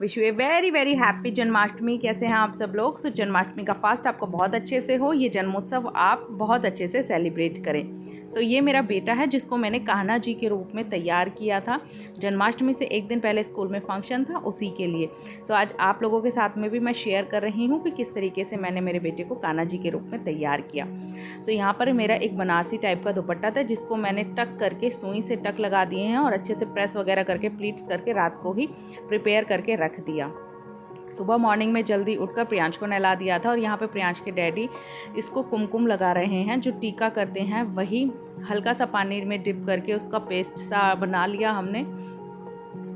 Wish U a very very happy Janmashtami. कैसे हैं आप सब लोग? सो जन्माष्टमी का फास्ट आपको बहुत अच्छे से हो, ये जन्मोत्सव आप बहुत अच्छे से सेलिब्रेट करें। सो ये मेरा बेटा है जिसको मैंने कान्हा जी के रूप में तैयार किया था। जन्माष्टमी से एक दिन पहले स्कूल में फंक्शन था उसी के लिए। सो आज आप लोगों के साथ में भी मैं शेयर कर रही हूँ कि किस तरीके से मैंने मेरे बेटे को कान्हा जी के रूप में तैयार किया। सो यहाँ पर मेरा एक बनारसी टाइप का दुपट्टा था जिसको मैंने टक करके सुई से टक लगा दिए हैं और अच्छे से प्रेस वगैरह करके प्लीट्स करके रात को ही प्रिपेयर करके रख दिया। सुबह मॉर्निंग में जल्दी उठकर प्रियांश को नहला दिया था और यहाँ पे प्रियांश के डैडी इसको कुमकुम लगा रहे हैं। जो टीका करते हैं वही हल्का सा पानी में डिप करके उसका पेस्ट सा बना लिया हमने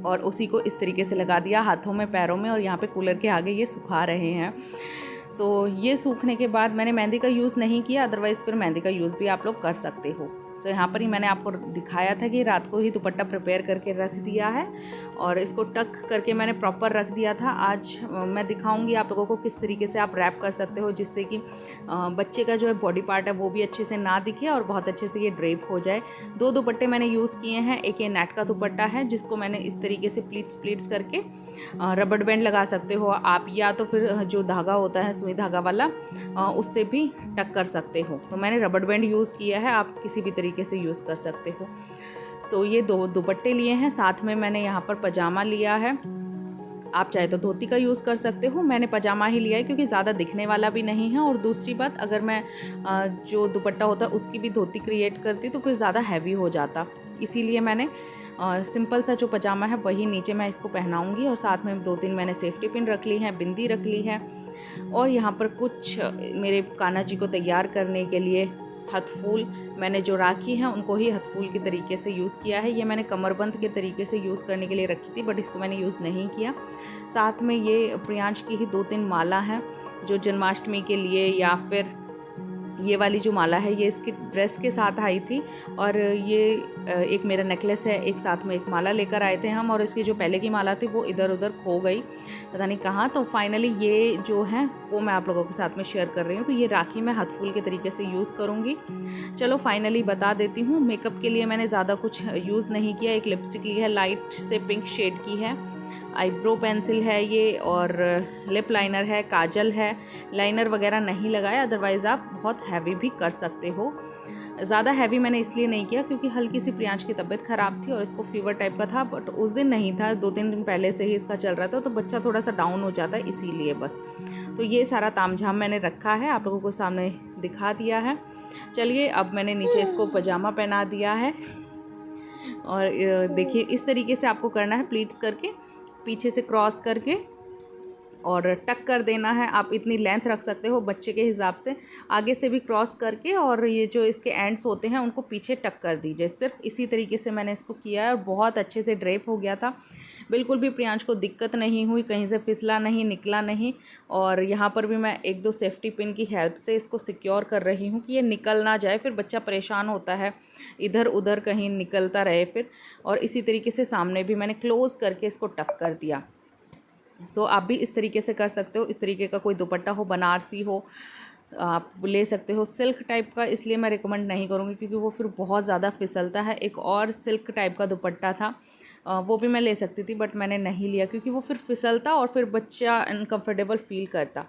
और उसी को इस तरीके से लगा दिया हाथों में, पैरों में, और यहाँ पे कूलर के आगे ये सुखा रहे हैं। सो ये सूखने के बाद मैंने मेहंदी का यूज़ नहीं किया, अदरवाइज़ फिर मेहंदी का यूज़ भी आप लोग कर सकते हो। सो यहाँ पर ही मैंने आपको दिखाया था कि रात को ही दुपट्टा प्रिपेयर करके रख दिया है और इसको टक करके मैंने प्रॉपर रख दिया था। आज मैं दिखाऊंगी आप लोगों को किस तरीके से आप रैप कर सकते हो जिससे कि बच्चे का जो है बॉडी पार्ट है वो भी अच्छे से ना दिखे और बहुत अच्छे से ये ड्रेप हो जाए। 2 दुपट्टे मैंने यूज़ किए हैं। एक ये नेट का दुपट्टा है जिसको मैंने इस तरीके से प्लीट्स करके रबड़ बैंड लगा सकते हो आप, या तो फिर जो धागा होता है सुई धागा वाला उससे भी टक कर सकते हो। तो मैंने रबड़ बैंड यूज़ किया है, आप किसी भी तरीके से यूज़ कर सकते हो। सो ये 2 दुपट्टे लिए हैं, साथ में मैंने यहाँ पर पजामा लिया है। आप चाहे तो धोती का यूज़ कर सकते हो, मैंने पजामा ही लिया है क्योंकि ज़्यादा दिखने वाला भी नहीं है। और दूसरी बात, अगर मैं जो दुपट्टा होता है उसकी भी धोती क्रिएट करती तो फिर ज़्यादा हैवी हो जाता, इसीलिए मैंने सिंपल सा जो पजामा है वही नीचे मैं इसको पहनाऊँगी। और साथ में 2-3 मैंने सेफ्टी पिन रख ली है, बिंदी रख ली है। और यहाँ पर कुछ मेरे कान्हा जी को तैयार करने के लिए हथफूल मैंने जो राखी हैं उनको ही हथफूल के तरीके से यूज़ किया है। ये मैंने कमरबंद के तरीके से यूज़ करने के लिए रखी थी बट इसको मैंने यूज़ नहीं किया। साथ में ये प्रियांश की ही 2-3 माला हैं जो जन्माष्टमी के लिए, या फिर ये वाली जो माला है ये इसकी ड्रेस के साथ आई थी। और ये एक मेरा नेकलेस है, एक साथ में एक माला लेकर आए थे हम, और इसकी जो पहले की माला थी वो इधर उधर खो गई, पता नहीं कहाँ। तो फाइनली ये जो है वो मैं आप लोगों के साथ में शेयर कर रही हूँ। तो ये राखी मैं हथफूल के तरीके से यूज़ करूँगी। चलो फाइनली बता देती हूँ। मेकअप के लिए मैंने ज़्यादा कुछ यूज़ नहीं किया। एक लिपस्टिक ली है, लाइट से पिंक शेड की है, आईब्रो पेंसिल है ये, और लिप लाइनर है, काजल है। लाइनर वगैरह नहीं लगाया, अदरवाइज़ आप बहुत हैवी भी कर सकते हो। ज़्यादा हैवी मैंने इसलिए नहीं किया क्योंकि हल्की सी प्रियांश की तबीयत ख़राब थी और इसको फीवर टाइप का था, बट उस दिन नहीं था, 2-3 दिन पहले से ही इसका चल रहा था, तो बच्चा थोड़ा सा डाउन हो जाता है इसीलिए बस। तो ये सारा तामझाम मैंने रखा है, आप लोगों को सामने दिखा दिया है। चलिए अब मैंने नीचे इसको पजामा पहना दिया है और देखिए इस तरीके से आपको करना है, प्लीट्स करके पीछे से क्रॉस करके और टक कर देना है। आप इतनी लेंथ रख सकते हो बच्चे के हिसाब से, आगे से भी क्रॉस करके, और ये जो इसके एंड्स होते हैं उनको पीछे टक कर दीजिए। सिर्फ इसी तरीके से मैंने इसको किया है और बहुत अच्छे से ड्रेप हो गया था। बिल्कुल भी प्रियांश को दिक्कत नहीं हुई, कहीं से फिसला नहीं, निकला नहीं। और यहाँ पर भी मैं 1-2 सेफ्टी पिन की हेल्प से इसको सिक्योर कर रही हूँ कि ये निकल ना जाए, फिर बच्चा परेशान होता है, इधर उधर कहीं निकलता रहे फिर। और इसी तरीके से सामने भी मैंने क्लोज़ करके इसको टक कर दिया। सो आप भी इस तरीके से कर सकते हो। इस तरीके का कोई दुपट्टा हो, बनारसी हो, आप ले सकते हो। सिल्क टाइप का इसलिए मैं रिकमेंड नहीं करूँगी क्योंकि वो फिर बहुत ज़्यादा फिसलता है। एक और सिल्क टाइप का दुपट्टा था, वो भी मैं ले सकती थी बट मैंने नहीं लिया क्योंकि वो फिर फिसलता और फिर बच्चा अनकम्फर्टेबल फील करता।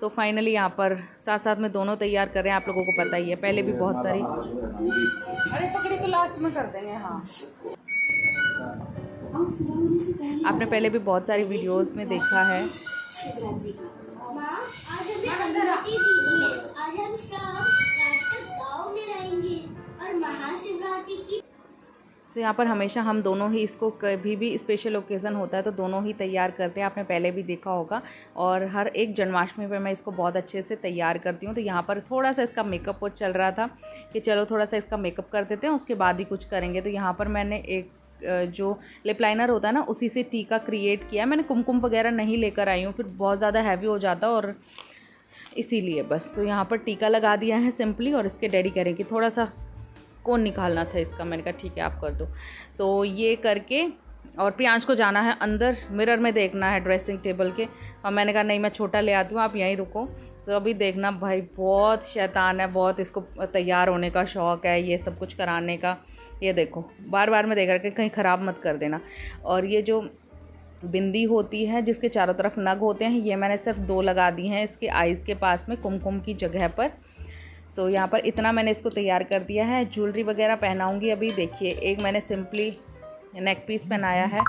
सो फाइनली यहाँ पर साथ साथ में दोनों तैयार कर रहे हैं, आप लोगों को पता ही है। पहले भी बहुत सारी, अरे पकड़ी तो लास्ट में कर देंगे। हाँ, आपने पहले भी बहुत सारी वीडियोस में देखा है। शिवरात्रि का माँ, आज हमें अनुमति दीजिए। आज हम शाम रात तक गाँव में रहेंगे और महाशिवरात्रि की। सो यहाँ पर हमेशा हम दोनों ही इसको, कभी भी स्पेशल ओकेज़न होता है तो दोनों ही तैयार करते हैं, आपने पहले भी देखा होगा। और हर एक जन्माष्टमी पर मैं इसको बहुत अच्छे से तैयार करती हूँ। तो यहाँ पर थोड़ा सा इसका मेकअप वो चल रहा था कि चलो थोड़ा सा इसका मेकअप कर देते हैं, उसके बाद ही कुछ करेंगे। तो यहाँ पर मैंने एक जो लिप लाइनर होता है ना उसी से टीका क्रिएट किया। मैंने कुमकुम वगैरह नहीं लेकर आई हूँ, फिर बहुत ज़्यादा हैवी हो जाता और इसीलिए बस। तो यहाँ पर टीका लगा दिया है सिंपली, और इसके डैडी कह रहे हैं कि थोड़ा सा कोन निकालना था इसका। मैंने कहा ठीक है आप कर दो। सो ये करके, और प्रियांश को जाना है अंदर, मिरर में देखना है ड्रेसिंग टेबल के, और मैंने कहा नहीं मैं छोटा ले आती हूँ, आप यहीं रुको। तो अभी देखना भाई बहुत शैतान है, बहुत इसको तैयार होने का शौक़ है, ये सब कुछ कराने का। ये देखो बार बार मैं देख रहा कि कहीं ख़राब मत कर देना। और ये जो बिंदी होती है जिसके चारों तरफ नग होते हैं, ये मैंने सिर्फ 2 लगा दी हैं इसके आइज़ के पास में कुमकुम की जगह पर। सो यहाँ पर इतना मैंने इसको तैयार कर दिया है। ज्वेलरी वगैरह पहनाऊँगी अभी। देखिए, एक मैंने सिंपली नेक पीस पहनाया है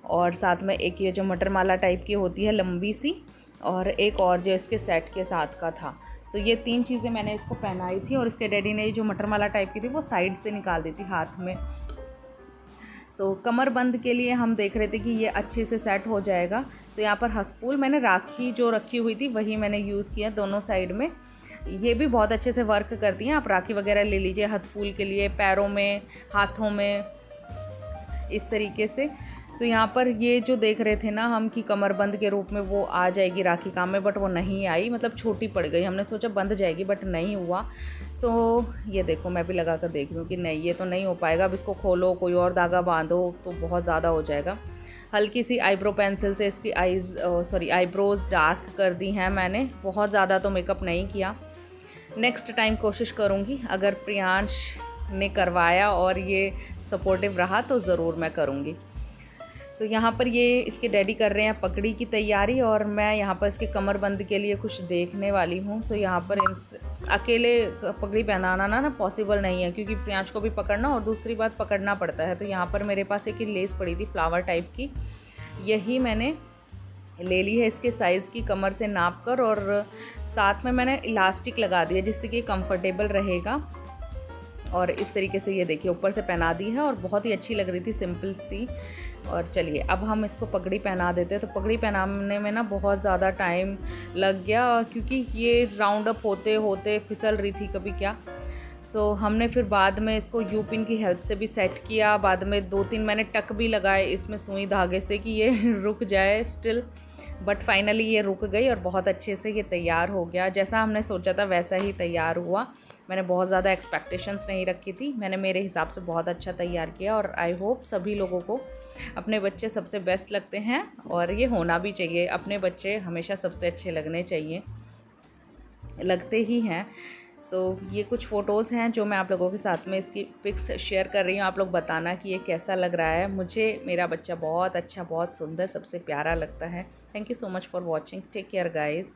और साथ में एक ये जो मटर माला टाइप की होती है लंबी सी, और एक और जो इसके सेट के साथ का था। सो ये 3 चीज़ें मैंने इसको पहनाई थी और इसके डैडी ने जो मटर माला टाइप की थी वो साइड से निकाल दी थी हाथ में। सो कमरबंद के लिए हम देख रहे थे कि ये अच्छे से सेट हो जाएगा। सो यहाँ पर हथफूल मैंने राखी जो रखी हुई थी वही मैंने यूज़ किया दोनों साइड में। ये भी बहुत अच्छे से वर्क करती हैं। आप राखी वगैरह ले लीजिए हथफूल के लिए, पैरों में, हाथों में, इस तरीके से। सो यहाँ पर ये जो देख रहे थे ना हम कि कमरबंद के रूप में वो आ जाएगी राखी काम में, बट वो नहीं आई, मतलब छोटी पड़ गई। हमने सोचा बंद जाएगी बट नहीं हुआ। सो ये देखो, मैं भी लगा कर देख रही हूँ कि नहीं, ये तो नहीं हो पाएगा। अब इसको खोलो, कोई और धागा बांधो तो बहुत ज़्यादा हो जाएगा। हल्की सी आईब्रो पेंसिल से इसकी आईब्रोज़ डार्क कर दी हैं मैंने, बहुत ज़्यादा तो मेकअप नहीं किया। नेक्स्ट टाइम कोशिश करूँगी, अगर प्रियांश ने करवाया और ये सपोर्टिव रहा तो ज़रूर मैं करूँगी। सो यहाँ पर ये इसके डैडी कर रहे हैं पगड़ी की तैयारी और मैं यहाँ पर इसके कमरबंद के लिए कुछ देखने वाली हूँ। सो यहाँ पर अकेले पगड़ी पहनाना ना पॉसिबल नहीं है, क्योंकि प्रियांश को भी पकड़ना और दूसरी बात पकड़ना पड़ता है। तो यहाँ पर मेरे पास एक लेस पड़ी थी फ्लावर टाइप की, यही मैंने ले ली है इसके साइज़ की कमर से नाप कर, और साथ में मैंने इलास्टिक लगा दिया जिससे कि कंफर्टेबल रहेगा। और इस तरीके से ये देखिए ऊपर से पहना दी है और बहुत ही अच्छी लग रही थी, सिंपल सी। और चलिए अब हम इसको पगड़ी पहना देते हैं। तो पगड़ी पहनाने में ना बहुत ज़्यादा टाइम लग गया, क्योंकि ये राउंड अप होते होते फिसल रही थी कभी क्या। सो हमने फिर बाद में इसको यू पिन की हेल्प से भी सेट किया। बाद में 2-3 मैंने टक भी लगाए इसमें सुई धागे से कि ये रुक जाए स्टिल, बट फाइनली ये रुक गई और बहुत अच्छे से ये तैयार हो गया। जैसा हमने सोचा था वैसा ही तैयार हुआ। मैंने बहुत ज़्यादा एक्सपेक्टेशंस नहीं रखी थी, मैंने मेरे हिसाब से बहुत अच्छा तैयार किया। और आई होप सभी लोगों को अपने बच्चे सबसे बेस्ट लगते हैं, और ये होना भी चाहिए। अपने बच्चे हमेशा सबसे अच्छे लगने चाहिए, लगते ही हैं। सो ये कुछ फ़ोटोज़ हैं जो मैं आप लोगों के साथ में इसकी पिक्स शेयर कर रही हूँ। आप लोग बताना कि ये कैसा लग रहा है। मुझे मेरा बच्चा बहुत अच्छा, बहुत सुंदर, सबसे प्यारा लगता है। Thank you so much for watching. Take care guys.